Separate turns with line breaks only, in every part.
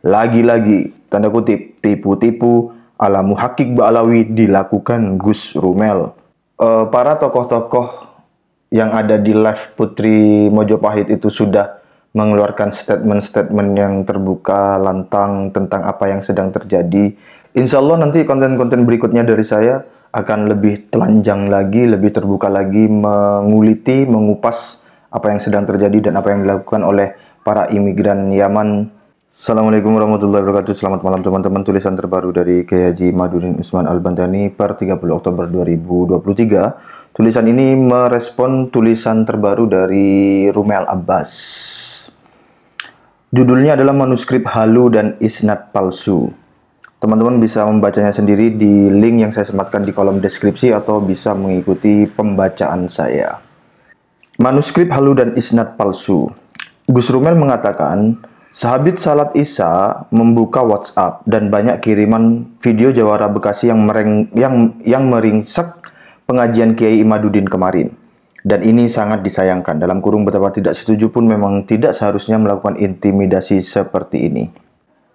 Lagi-lagi, tanda kutip, tipu-tipu ala Muhakkik Ba'alawi dilakukan Gus Rumel. Para tokoh-tokoh yang ada di live Putri Mojopahit itu sudah mengeluarkan statement-statement yang terbuka, lantang tentang apa yang sedang terjadi. Insya Allah nanti konten-konten berikutnya dari saya akan lebih telanjang lagi, lebih terbuka lagi, menguliti, mengupas apa yang sedang terjadi dan apa yang dilakukan oleh para imigran Yaman. Assalamualaikum warahmatullahi wabarakatuh. Selamat malam teman-teman. Tulisan terbaru dari Kiai Haji Madudin Usman Al-Bantani per 30 Oktober 2023. Tulisan ini merespon tulisan terbaru dari Rumel Abbas. Judulnya adalah Manuskrip Halu dan Isnad Palsu. Teman-teman bisa membacanya sendiri di link yang saya sematkan di kolom deskripsi atau bisa mengikuti pembacaan saya. Manuskrip Halu dan Isnad Palsu. Gus Rumel mengatakan, Sahabit Salat Isya membuka WhatsApp dan banyak kiriman video Jawara Bekasi yang meringsek pengajian Kiai Imaduddin kemarin. Dan ini sangat disayangkan. Dalam kurung betapa tidak setuju pun memang tidak seharusnya melakukan intimidasi seperti ini.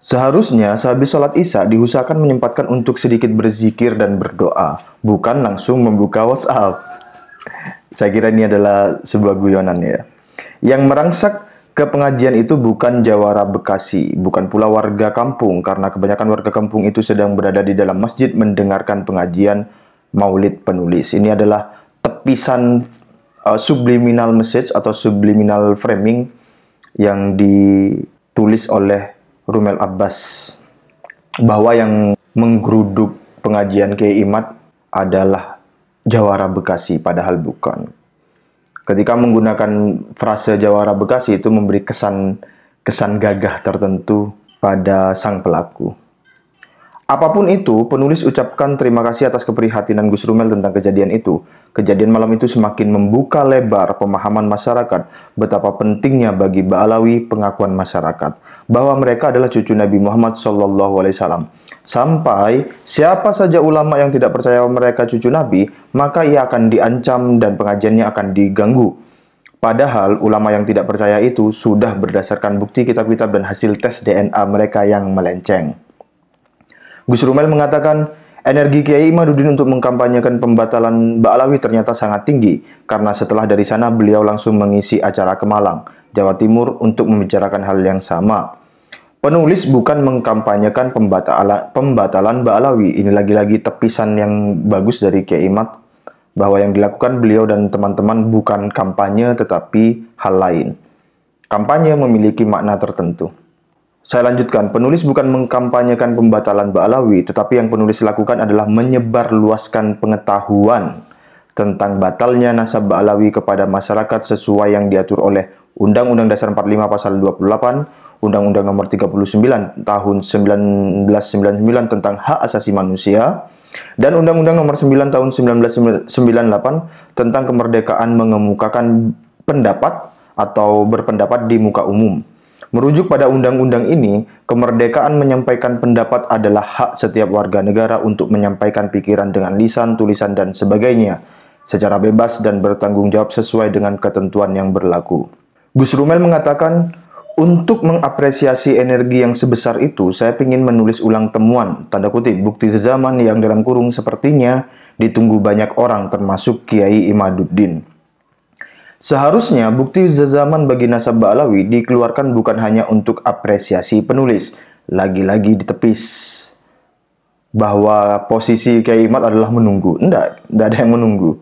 Seharusnya sahabit Salat Isya diusahakan menyempatkan untuk sedikit berzikir dan berdoa, bukan langsung membuka WhatsApp. Saya kira ini adalah sebuah guyonan ya. Yang merangsek ke pengajian itu bukan Jawara Bekasi, bukan pula warga kampung, karena kebanyakan warga kampung itu sedang berada di dalam masjid mendengarkan pengajian maulid penulis. Ini adalah tepisan subliminal message atau subliminal framing yang ditulis oleh Rumel Abbas, bahwa yang menggeruduk pengajian Kiai Imad adalah Jawara Bekasi, padahal bukan. Ketika menggunakan frase Jawara Bekasi itu memberi kesan gagah tertentu pada sang pelaku. Apapun itu, penulis ucapkan terima kasih atas keprihatinan Gus Rumel tentang kejadian itu. Kejadian malam itu semakin membuka lebar pemahaman masyarakat betapa pentingnya bagi Ba'alawi pengakuan masyarakat bahwa mereka adalah cucu Nabi Muhammad SAW. Sampai siapa saja ulama yang tidak percaya mereka cucu Nabi, maka ia akan diancam dan pengajiannya akan diganggu. Padahal ulama yang tidak percaya itu sudah berdasarkan bukti kitab-kitab dan hasil tes DNA mereka yang melenceng. Gus Rumel mengatakan, energi Kiai Imaduddin untuk mengkampanyekan pembatalan Ba'alawi ternyata sangat tinggi, karena setelah dari sana beliau langsung mengisi acara ke Malang, Jawa Timur untuk membicarakan hal yang sama. Penulis bukan mengkampanyekan pembatalan Ba'alawi. Ini lagi-lagi tepisan yang bagus dari Kiai Imad, bahwa yang dilakukan beliau dan teman-teman bukan kampanye tetapi hal lain. Kampanye memiliki makna tertentu. Saya lanjutkan, penulis bukan mengkampanyekan pembatalan Ba'alawi, tetapi yang penulis lakukan adalah menyebarluaskan pengetahuan tentang batalnya nasab Ba'alawi kepada masyarakat sesuai yang diatur oleh Undang-Undang Dasar 45 Pasal 28, Undang-Undang Nomor 39 Tahun 1999 tentang Hak Asasi Manusia, dan Undang-Undang Nomor 9 Tahun 1998 tentang kemerdekaan mengemukakan pendapat atau berpendapat di muka umum. Merujuk pada undang-undang ini, kemerdekaan menyampaikan pendapat adalah hak setiap warga negara untuk menyampaikan pikiran dengan lisan, tulisan, dan sebagainya, secara bebas dan bertanggung jawab sesuai dengan ketentuan yang berlaku. Gus Rumel mengatakan, untuk mengapresiasi energi yang sebesar itu, saya ingin menulis ulang temuan, tanda kutip, bukti sezaman yang dalam kurung sepertinya ditunggu banyak orang termasuk Kiai Imaduddin. Seharusnya bukti sezaman bagi nasab Ba'alawi dikeluarkan bukan hanya untuk apresiasi penulis, lagi-lagi ditepis bahwa posisi Kiai Imad adalah menunggu. Tidak ada yang menunggu.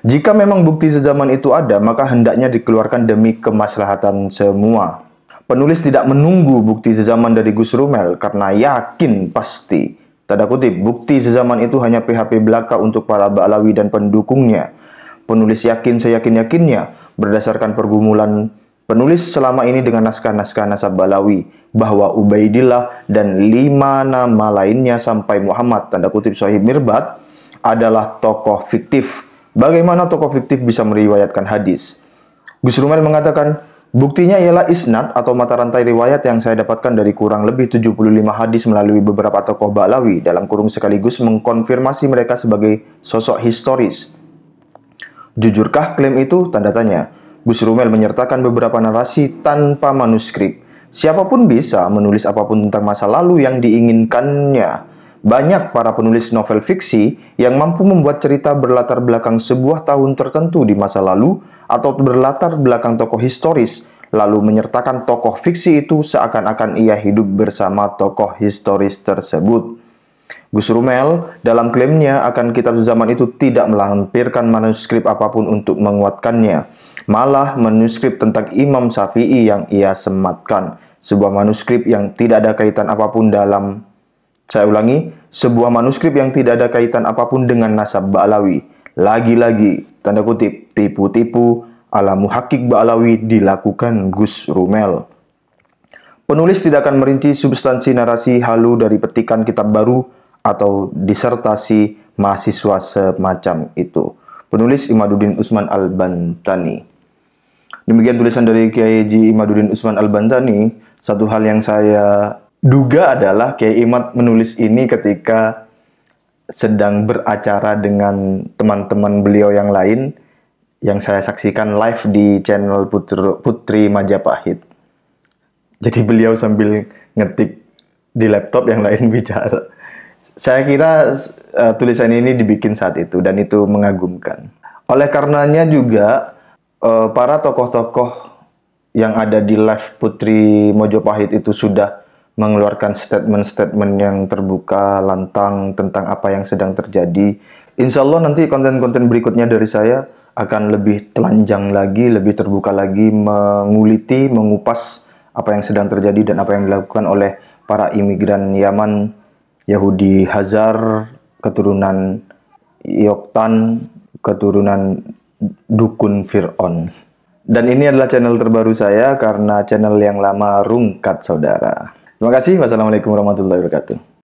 Jika memang bukti sezaman itu ada, maka hendaknya dikeluarkan demi kemaslahatan semua. Penulis tidak menunggu bukti sezaman dari Gus Rumel karena yakin pasti, tanda kutip, bukti sezaman itu hanya PHP belaka untuk para Ba'alawi dan pendukungnya. Penulis yakin seyakin-yakinnya berdasarkan pergumulan penulis selama ini dengan naskah-naskah nasab Ba'alawi bahwa Ubaidillah dan 5 nama lainnya sampai Muhammad, tanda kutip Sohib Mirbat, adalah tokoh fiktif. Bagaimana tokoh fiktif bisa meriwayatkan hadis? Gus Rumel mengatakan, buktinya ialah isnad atau mata rantai riwayat yang saya dapatkan dari kurang lebih 75 hadis melalui beberapa tokoh Ba'alawi, dalam kurung sekaligus mengkonfirmasi mereka sebagai sosok historis. Jujurkah klaim itu? Tanda tanya. Gus Rumel menyertakan beberapa narasi tanpa manuskrip. Siapapun bisa menulis apapun tentang masa lalu yang diinginkannya. Banyak para penulis novel fiksi yang mampu membuat cerita berlatar belakang sebuah tahun tertentu di masa lalu atau berlatar belakang tokoh historis, lalu menyertakan tokoh fiksi itu seakan-akan ia hidup bersama tokoh historis tersebut. Gus Rumel dalam klaimnya akan kitab zaman itu tidak melampirkan manuskrip apapun untuk menguatkannya. Malah manuskrip tentang Imam Syafi'i yang ia sematkan. Sebuah manuskrip yang tidak ada kaitan apapun sebuah manuskrip yang tidak ada kaitan apapun dengan nasab Ba'alawi. Lagi-lagi, tanda kutip, tipu-tipu ala muhakkik Ba'alawi dilakukan Gus Rumel. Penulis tidak akan merinci substansi narasi halu dari petikan kitab baru atau disertasi mahasiswa semacam itu. Penulis Imaduddin Usman Al-Bantani. Demikian tulisan dari Kiai Haji Imaduddin Usman Al-Bantani. Satu hal yang saya duga adalah Kiai Imad menulis ini ketika sedang beracara dengan teman-teman beliau yang lain yang saya saksikan live di channel Putri Majapahit. Jadi beliau sambil ngetik di laptop, yang lain bicara. Saya kira tulisan ini dibikin saat itu dan itu mengagumkan. Oleh karenanya juga para tokoh-tokoh yang ada di live Putri Majapahit itu sudah mengeluarkan statement-statement yang terbuka, lantang tentang apa yang sedang terjadi. Insya Allah nanti konten-konten berikutnya dari saya akan lebih telanjang lagi, lebih terbuka lagi, menguliti, mengupas apa yang sedang terjadi dan apa yang dilakukan oleh para imigran Yaman, Yahudi Hazar, keturunan Yoktan, keturunan dukun Fir'aun. Dan ini adalah channel terbaru saya karena channel yang lama rungkat, saudara. Terima kasih. Wassalamualaikum warahmatullahi wabarakatuh.